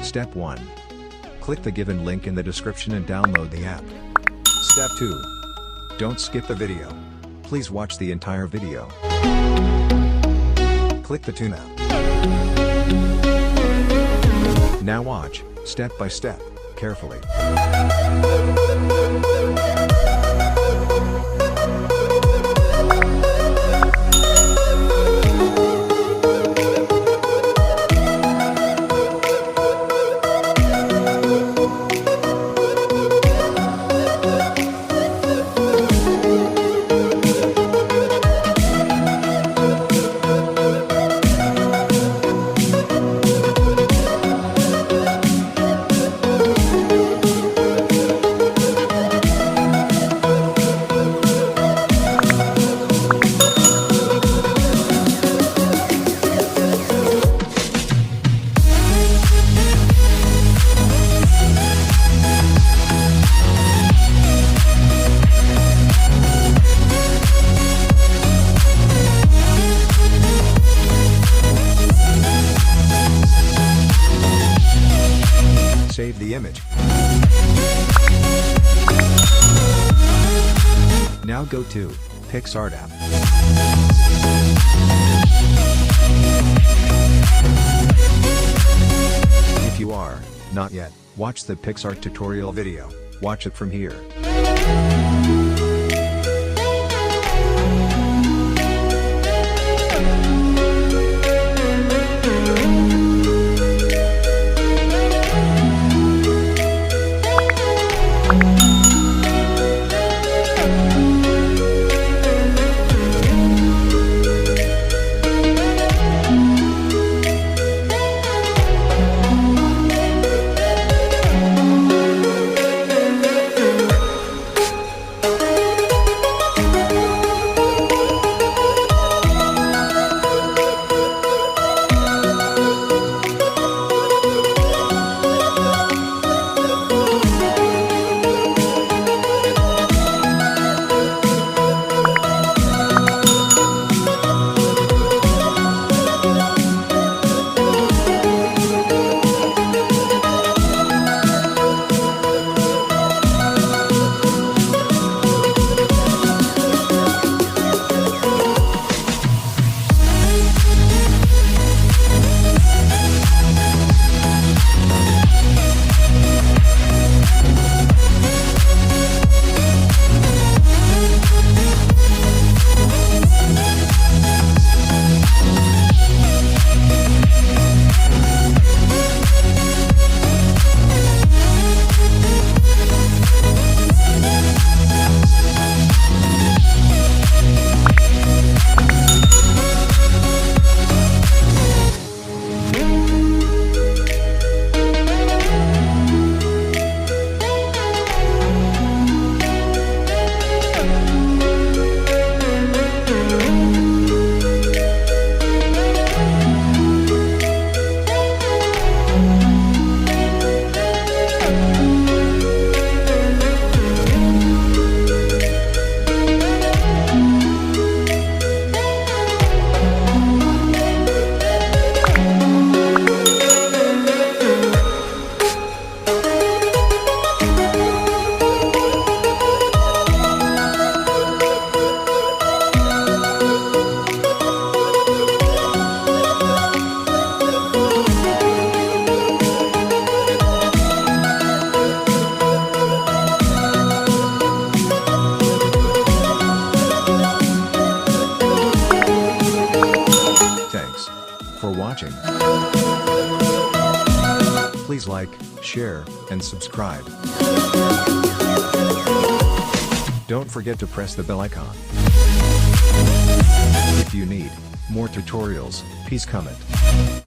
Step 1. Click the given link in the description and download the app. Step 2. Don't skip the video. Please watch the entire video. Click the Tune app. Now watch, step by step, carefully. Save the image. Now go to PicsArt app. If you are not yet, watch the PicsArt tutorial video. Watch it from here. For watching. Please like, share, and subscribe. Don't forget to press the bell icon. If you need more tutorials, please comment.